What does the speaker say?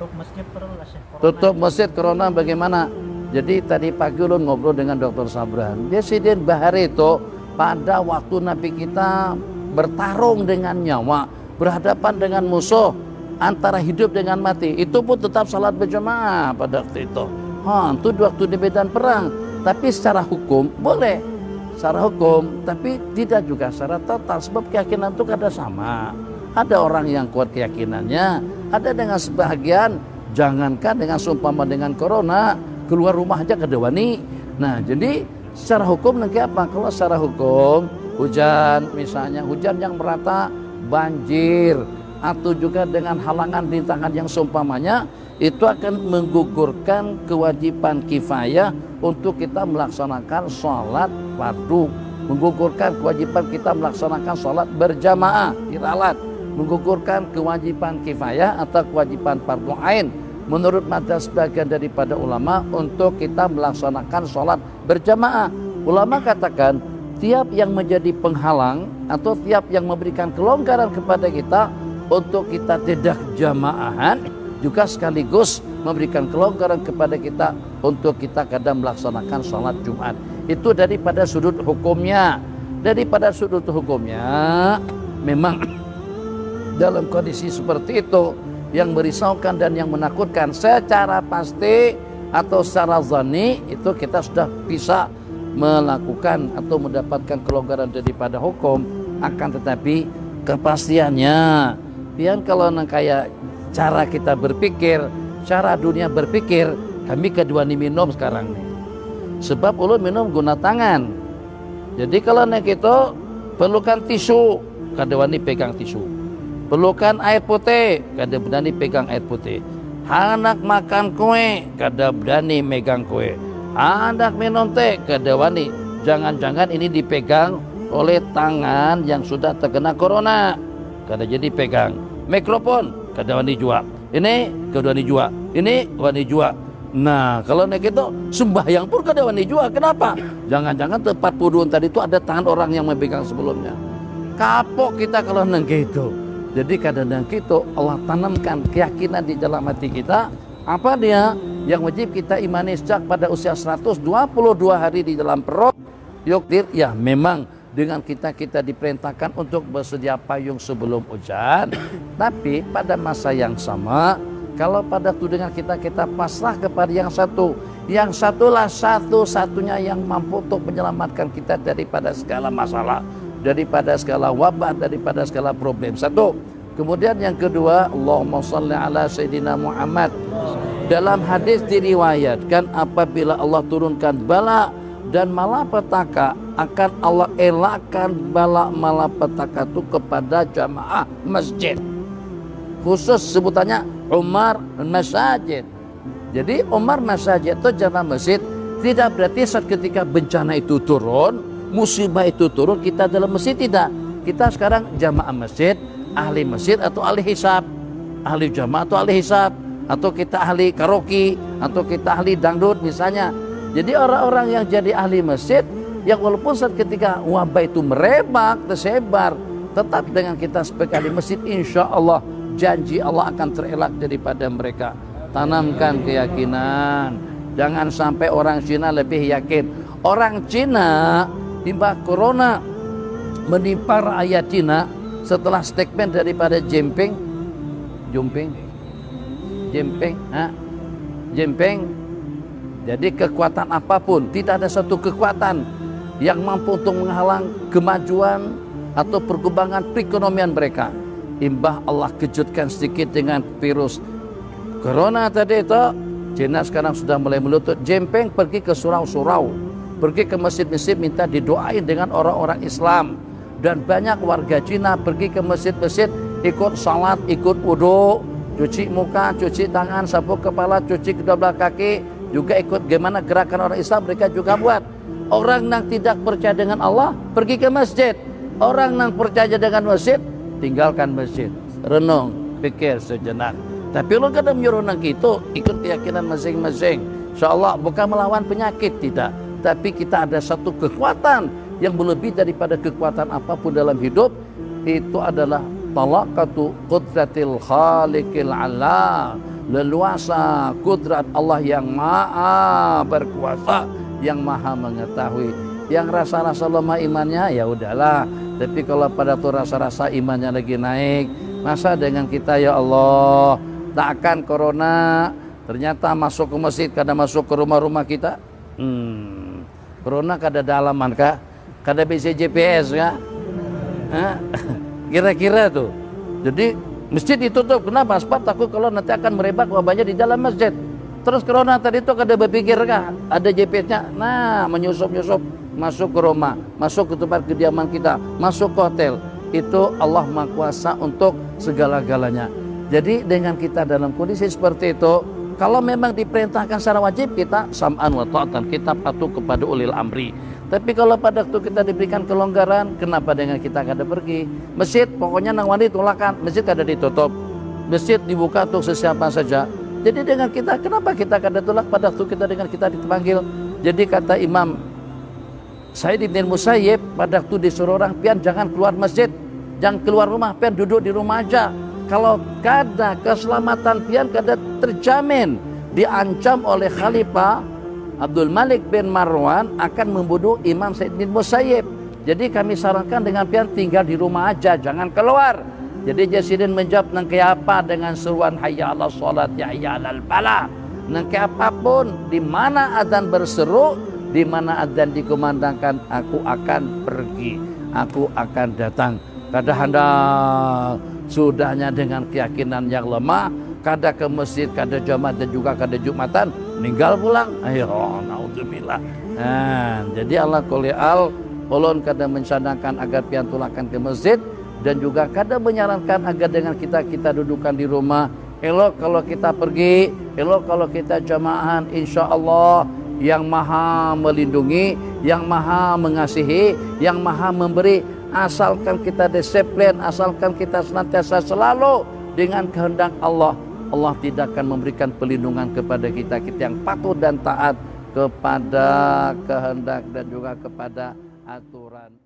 tutup masjid perlu lah Syekh. Tutup masjid corona bagaimana? Jadi tadi pagi ulun ngobrol dengan Dr. Sabran. Dia sidin bahari itu pada waktu Nabi kita bertarung dengan nyawa, berhadapan dengan musuh antara hidup dengan mati, itu pun tetap salat berjamaah pada waktu itu. Itu waktu di medan perang. Tapi secara hukum boleh, secara hukum, tapi tidak juga secara total, sebab keyakinan itu kada sama. Ada orang yang kuat keyakinannya, ada dengan sebahagian, jangankan dengan seumpama dengan corona, keluar rumah aja kada wani. Nah, jadi secara hukum nanti apa? Kalau secara hukum, hujan misalnya, hujan yang merata, banjir, atau juga dengan halangan rintangan yang seumpamanya, itu akan menggugurkan kewajiban kifayah untuk kita melaksanakan sholat fardu, menggugurkan kewajiban kita melaksanakan sholat berjamaah iralat, menggugurkan kewajiban kifayah atau kewajiban fardu ain menurut madzhab sebagian daripada ulama untuk kita melaksanakan sholat berjamaah. Ulama katakan tiap yang menjadi penghalang atau tiap yang memberikan kelonggaran kepada kita untuk kita tidak jamaahan juga sekaligus memberikan kelonggaran kepada kita untuk kita kadang melaksanakan sholat Jumat. Itu daripada sudut hukumnya. Daripada sudut hukumnya memang dalam kondisi seperti itu yang merisaukan dan yang menakutkan secara pasti atau secara zani itu kita sudah bisa melakukan atau mendapatkan kelonggaran daripada hukum, akan tetapi kepastiannya pian kalau kayak cara kita berpikir, cara dunia berpikir, kami kedua nih minum sekarang nih. Sebab ulun minum guna tangan. Jadi kalau nek itu perlukan tisu, kedua nih pegang tisu. Perlukan air putih, kada berani pegang air putih. Anak makan kue, kada berani megang kue. Anak minum teh, kada wani. Jangan-jangan ini dipegang oleh tangan yang sudah terkena corona, kada jadi pegang. Mikrofon, kada wani jua. Ini kada wani jua. Ini wani jua. Nah, kalau nek itu sembahyang pun kada wani jua. Kenapa? Jangan-jangan tepat puduan tadi itu ada tangan orang yang memegang sebelumnya. Kapok kita kalau neng itu. Jadi kadang-kadang itu Allah tanamkan keyakinan di dalam hati kita. Apa dia? Yang wajib kita imani sejak pada usia 122 hari di dalam perut. Yuktir, ya memang dengan kita diperintahkan untuk bersedia payung sebelum hujan. Tapi pada masa yang sama, kalau pada tudingan kita pasrah kepada yang satulah satu-satunya yang mampu untuk menyelamatkan kita daripada segala masalah, daripada segala wabah, daripada segala problem. Satu. Kemudian yang kedua, Allahumma shalli ala Sayyidina Muhammad. Dalam hadis diriwayatkan apabila Allah turunkan bala dan malapetaka, akan Allah elakkan bala malapetaka itu kepada jamaah masjid. Khusus sebutannya Umar Masajid. Jadi Umar Masajid itu jamaah masjid. Tidak berarti saat ketika bencana itu turun, musibah itu turun, kita dalam masjid, tidak. Kita sekarang jamaah masjid, ahli masjid atau ahli hisab, ahli jamaah atau ahli hisab, atau kita ahli karaoke, atau kita ahli dangdut misalnya. Jadi orang-orang yang jadi ahli masjid, yang walaupun saat ketika wabah itu merebak, tersebar, tetap dengan kita sebagai ahli masjid, insya Allah janji Allah akan terelak daripada mereka. Tanamkan keyakinan. Jangan sampai orang Cina lebih yakin. Orang Cina timbah corona menimpa rakyat Cina setelah statement daripada Jinping, jadi kekuatan apapun, tidak ada satu kekuatan yang mampu untuk menghalang kemajuan atau perkembangan perekonomian mereka. Imbah Allah kejutkan sedikit dengan virus corona tadi itu, Cina sekarang sudah mulai melutut. Jinping pergi ke surau-surau, pergi ke masjid-masjid minta didoain dengan orang-orang Islam. Dan banyak warga Cina pergi ke masjid-masjid, ikut salat, ikut wudu, cuci muka, cuci tangan, sapu kepala, cuci kedua belah kaki, juga ikut gimana gerakan orang Islam mereka juga buat. Orang yang tidak percaya dengan Allah pergi ke masjid. Orang yang percaya dengan masjid tinggalkan masjid, renung, pikir sejenak. Tapi lo kadang menyuruh nang itu ikut keyakinan masing-masing. Insyaallah bukan melawan penyakit, tidak. Tapi kita ada satu kekuatan yang berlebih daripada kekuatan apapun dalam hidup. Itu adalah talaqatu qudratil khaliqil ala, leluasa kudrat Allah yang maha berkuasa, yang maha mengetahui. Yang rasa-rasa lemah imannya ya udahlah, tapi kalau pada tuh rasa-rasa imannya lagi naik, masa dengan kita ya Allah takkan corona ternyata masuk ke masjid, kada masuk ke rumah-rumah kita. Corona kada dalaman kah? Kada bisa GPS kah? Kira-kira tuh. Jadi masjid ditutup, kenapa? Sebab takut kalau nanti akan merebak wabahnya di dalam masjid. Terus corona tadi itu kada berpikir kah? Ada GPS-nya, nah menyusup-nyusup masuk ke rumah, masuk ke tempat kediaman kita, masuk ke hotel. Itu Allah Maha Kuasa untuk segala-galanya. Jadi dengan kita dalam kondisi seperti itu, kalau memang diperintahkan secara wajib, kita sam'an wa ta'atan, kita patuh kepada ulil amri. Tapi kalau pada waktu kita diberikan kelonggaran, kenapa dengan kita kada pergi? Masjid pokoknya nang wani tulakan, masjid kada ditutup, masjid dibuka untuk sesiapa saja. Jadi dengan kita, kenapa kita kada tolak pada waktu kita dengan kita dipanggil? Jadi kata Imam Sa'id bin Musayyib, pada waktu disuruh orang, pian jangan keluar masjid, jangan keluar rumah, pian duduk di rumah aja. Kalau kada keselamatan pian kada terjamin, diancam oleh Khalifah Abdul Malik bin Marwan akan membunuh Imam Sa'id bin Musayyib. Jadi kami sarankan dengan pian tinggal di rumah aja, jangan keluar. Jadi Jasiden menjawab, nang apa dengan seruan hayya 'alas shalat ya hayya 'alal falah. Nang apapun, di mana adzan berseru, di mana adzan dikumandangkan, aku akan pergi, aku akan datang. Kada hendak sudahnya dengan keyakinan yang lemah, kada ke masjid, kada jamaah dan juga kada jumatan, meninggal pulang. Ayo, naudzubillah. Nah, jadi Allah kulial ulun kada mencanangkan agar pian tulakan ke masjid, dan juga kada menyarankan agar dengan kita dudukan di rumah. Elok kalau kita pergi, elok kalau kita jamaahan, insya Allah yang maha melindungi, yang maha mengasihi, yang maha memberi, asalkan kita disiplin, asalkan kita senantiasa selalu dengan kehendak Allah. Allah tidak akan memberikan pelindungan kepada kita yang patuh dan taat kepada kehendak dan juga kepada aturan.